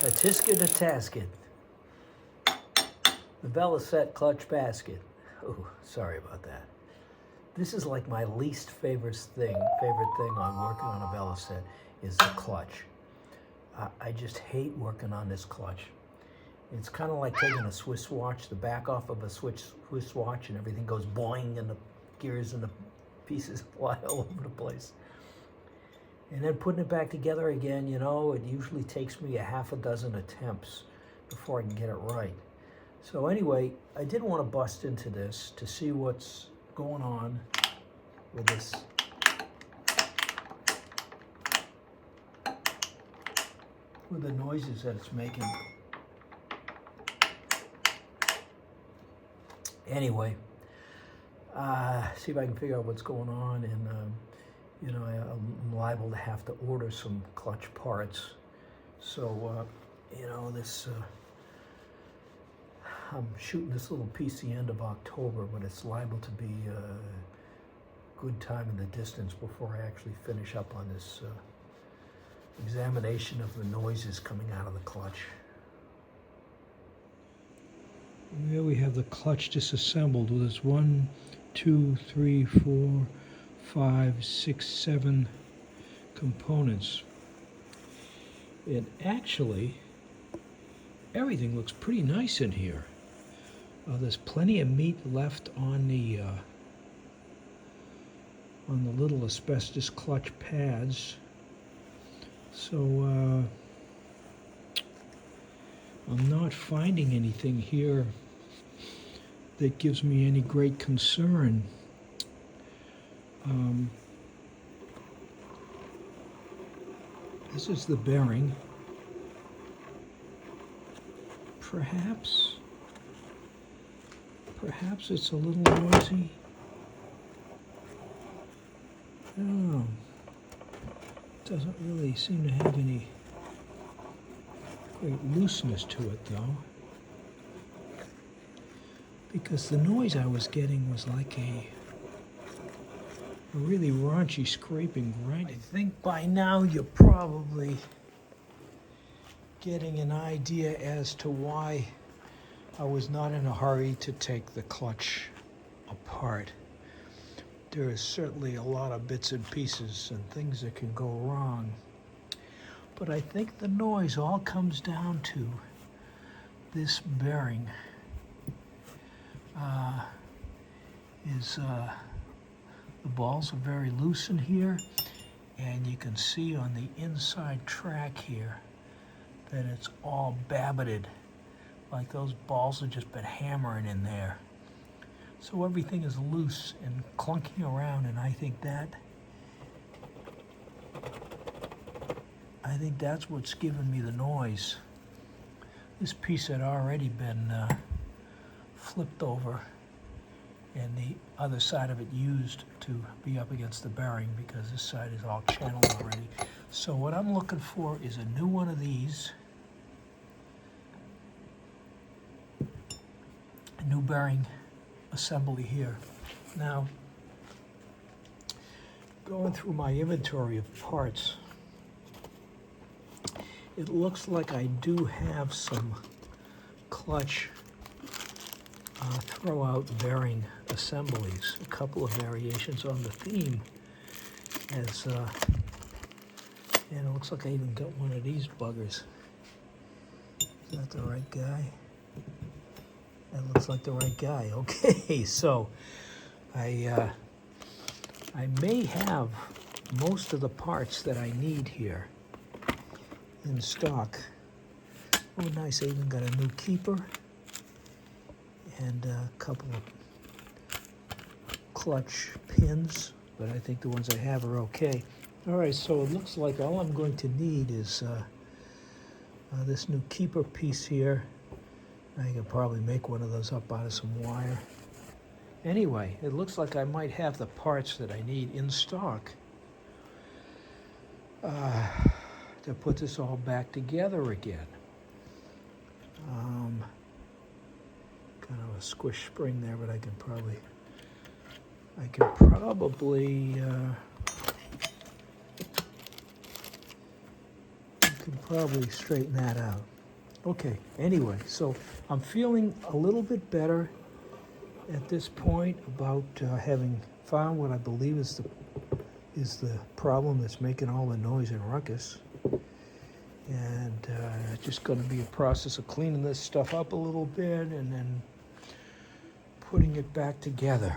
A tisket, a tasket. The Velocette clutch basket. Oh, sorry about that. This is like my least favorite thing on working on a Velocette is the clutch. I just hate working on this clutch. It's kind of like taking a Swiss watch, the back off of a Swiss watch, and everything goes boing, and the gears and the pieces fly all over the place. And then putting it back together again, you know, it usually takes me a half a dozen attempts before I can get it right. So anyway, I did want to bust into this to see what's going on with this. With the noises that it's making. Anyway, see if I can figure out what's going on, and you know, I'm liable to have to order some clutch parts. So, you know, this, I'm shooting this little piece the end of October, but it's liable to be a good time in the distance before I actually finish up on this examination of the noises coming out of the clutch. Here we have the clutch disassembled with its 1, 2, 3, 4, 5, 6, 7 components. And actually, everything looks pretty nice in here. There's plenty of meat left on the little asbestos clutch pads. So I'm not finding anything here that gives me any great concern. This is the bearing. Perhaps it's a little noisy. I don't know. Doesn't really seem to have any great looseness to it, though, because the noise I was getting was like a really raunchy scraping grinding. I think by now you're probably getting an idea as to why I was not in a hurry to take the clutch apart. There is certainly a lot of bits and pieces and things that can go wrong. But I think the noise all comes down to this bearing. The balls are very loose in here, and you can see on the inside track here that it's all babbited, like those balls have just been hammering in there. So everything is loose and clunking around, and I think that's what's giving me the noise. This piece had already been flipped over, and the other side of it used to be up against the bearing, because this side is all channeled already. So what I'm looking for is a new one of these, a new bearing assembly here. Now, going through my inventory of parts, it looks like I do have some clutch throw-out bearing assemblies, a couple of variations on the theme, as and it looks like I even got one of these buggers. Is that the right guy? That looks like the right guy. Okay, so I may have most of the parts that I need here in stock. Oh, nice! I even got a new keeper and a couple of clutch pins, but I think the ones I have are okay. All right, so it looks like all I'm going to need is this new keeper piece here. I could probably make one of those up out of some wire. Anyway, it looks like I might have the parts that I need in stock to put this all back together again. Kind of a squish spring there, but I can probably straighten that out. Okay, anyway, so I'm feeling a little bit better at this point about having found what I believe is the problem that's making all the noise and ruckus. And just going to be a process of cleaning this stuff up a little bit and then putting it back together.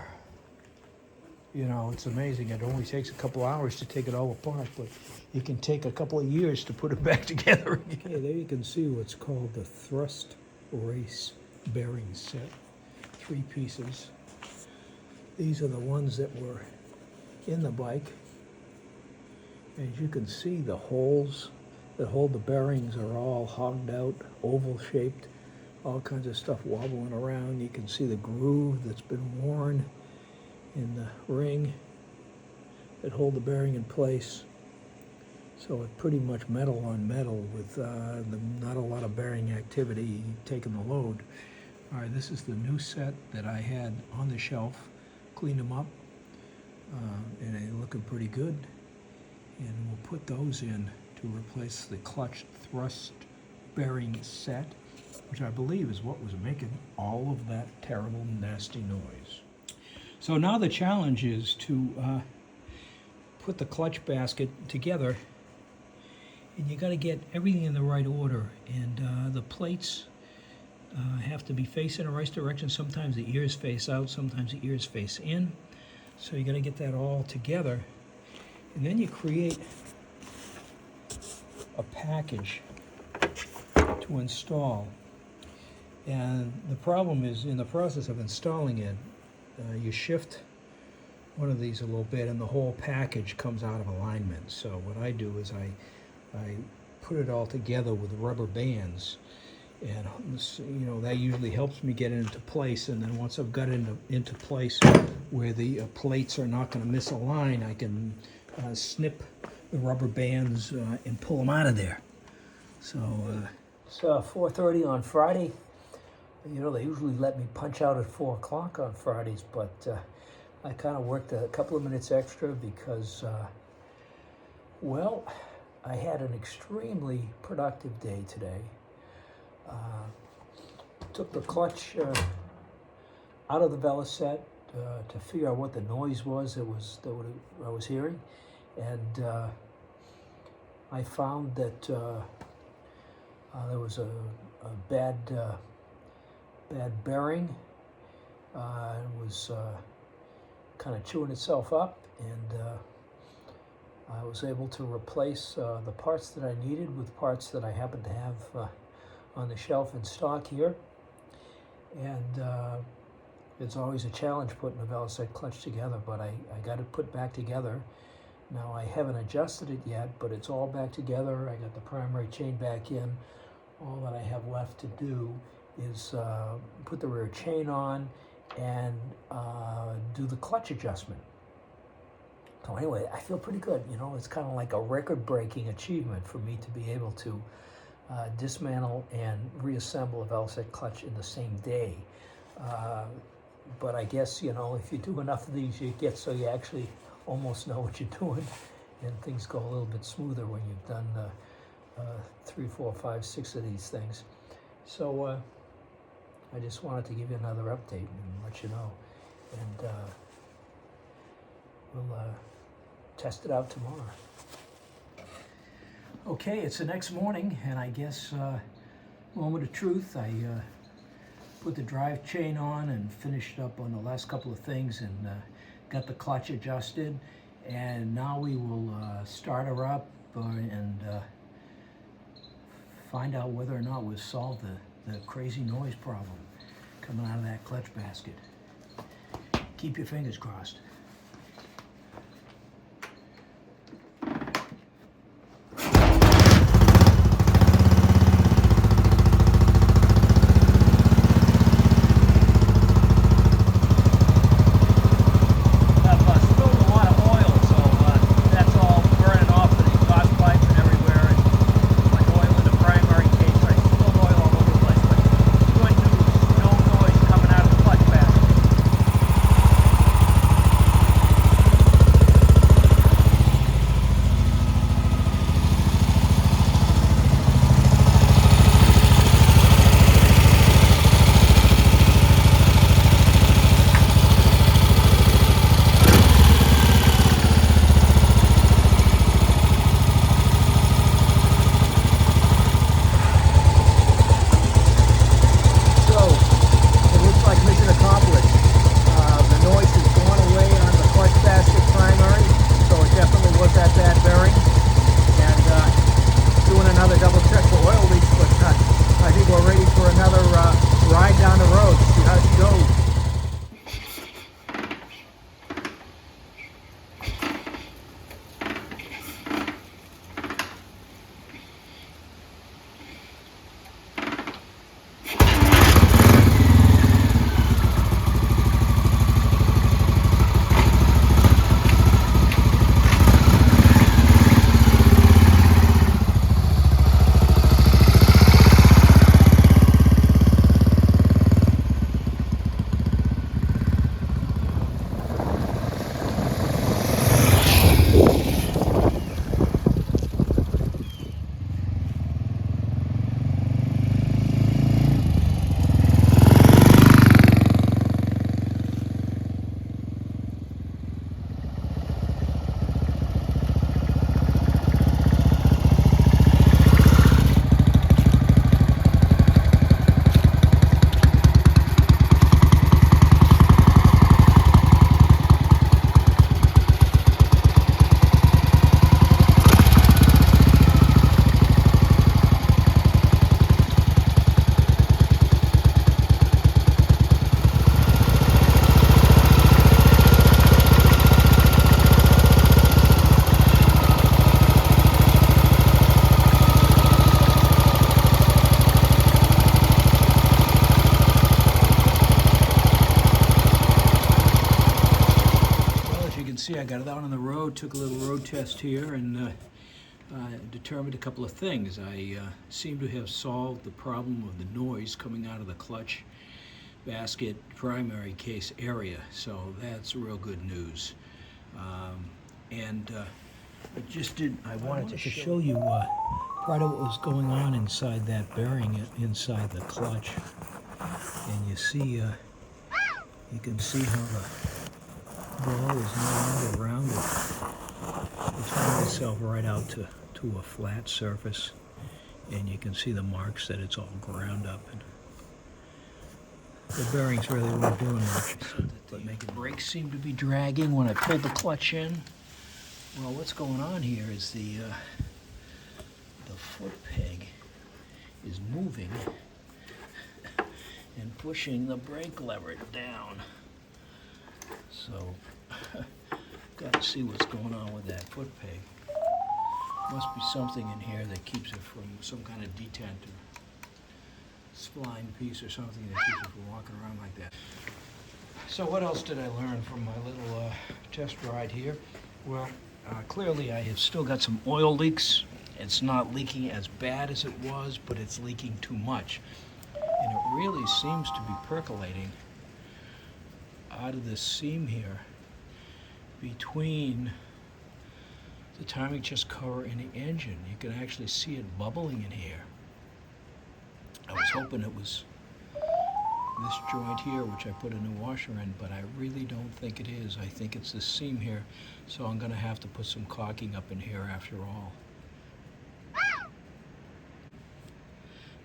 You know, it's amazing. It only takes a couple hours to take it all apart, but it can take a couple of years to put it back together again. Okay, there you can see what's called the thrust race bearing set. 3 pieces. These are the ones that were in the bike. As you can see, the holes that hold the bearings are all hogged out, oval shaped, all kinds of stuff wobbling around. You can see the groove that's been worn in the ring that hold the bearing in place. So it's pretty much metal on metal with not a lot of bearing activity taking the load. All right, this is the new set that I had on the shelf. Cleaned them up, and they're looking pretty good. And we'll put those in to replace the clutch thrust bearing set, which I believe is what was making all of that terrible, nasty noise. So now the challenge is to put the clutch basket together, and you got to get everything in the right order. And the plates have to be facing in the right direction. Sometimes the ears face out, sometimes the ears face in. So you got to get that all together, and then you create a package to install. And the problem is, in the process of installing it, you shift one of these a little bit and the whole package comes out of alignment. So what I do is I put it all together with rubber bands, and you know, that usually helps me get it into place. And then once I've got it into place where the plates are not going to misalign, I can snip the rubber bands and pull them out of there. So it's 4:30 on Friday. You know, they usually let me punch out at 4 o'clock on Fridays, but I kind of worked a couple of minutes extra because, well, I had an extremely productive day today. Took the clutch out of the Velocette to figure out what the noise was that I was hearing, and I found that there was a bad bearing. It was kind of chewing itself up, and I was able to replace the parts that I needed with parts that I happen to have on the shelf in stock here. And it's always a challenge putting a Velocette clutch together, but I got it put back together. Now I haven't adjusted it yet, but it's all back together. I got the primary chain back in. All that I have left to do is put the rear chain on and do the clutch adjustment. So anyway, I feel pretty good. You know, it's kind of like a record-breaking achievement for me to be able to dismantle and reassemble a Velocette clutch in the same day. But I guess, you know, if you do enough of these, you get so you actually almost know what you're doing, and things go a little bit smoother when you've done 3, 4, 5, 6 of these things. So I just wanted to give you another update and let you know. And we'll test it out tomorrow. Okay, it's the next morning, and I guess, moment of truth, I put the drive chain on and finished up on the last couple of things, and got the clutch adjusted, and now we will start her up and find out whether or not we've solved the crazy noise problem coming out of that clutch basket. Keep your fingers crossed. see, I got it out on the road, took a little road test here, and determined a couple of things. I seem to have solved the problem of the noise coming out of the clutch basket primary case area, so that's real good news. I wanted to show you part of what was going on inside that bearing, inside the clutch. And you see, you can see how the ball is no longer rounded. It's found itself right out to a flat surface, and you can see the marks that it's all ground up. And the bearings really weren't doing much, but making brakes seem to be dragging when I pulled the clutch in. Well, what's going on here is the foot peg is moving and pushing the brake lever down. So, got to see what's going on with that foot peg. Must be something in here that keeps it from some kind of detent or spline piece or something that keeps it from walking around like that. So what else did I learn from my little test ride here? Well, clearly I have still got some oil leaks. It's not leaking as bad as it was, but it's leaking too much. And it really seems to be percolating out of this seam here between the timing chest cover and the engine. You can actually see it bubbling in here. I was hoping it was this joint here, which I put a new washer in, but I really don't think it is. I think it's this seam here, so I'm gonna have to put some caulking up in here after all.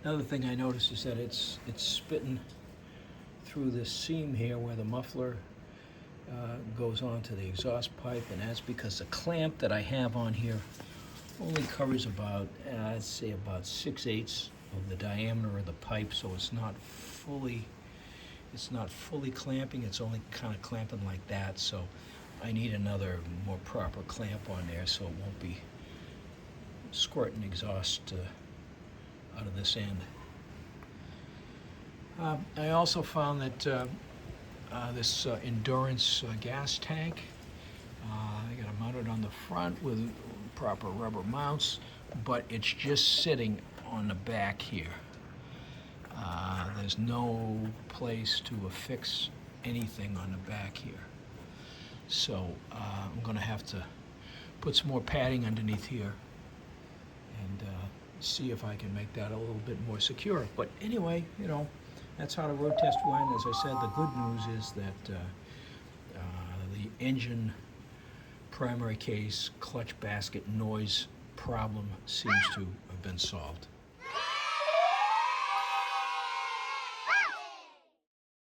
Another thing I noticed is that it's spitting through this seam here where the muffler goes onto the exhaust pipe, and that's because the clamp that I have on here only covers about, I'd say about 6/8 of the diameter of the pipe, so it's not fully clamping. It's only kind of clamping like that, so I need another more proper clamp on there so it won't be squirting exhaust out of this end. I also found that this Endurance gas tank, I got it mounted on the front with proper rubber mounts, but it's just sitting on the back here. There's no place to affix anything on the back here. So I'm going to have to put some more padding underneath here and see if I can make that a little bit more secure. But anyway, you know, that's how the road test went. As I said, the good news is that the engine primary case clutch basket noise problem seems to have been solved.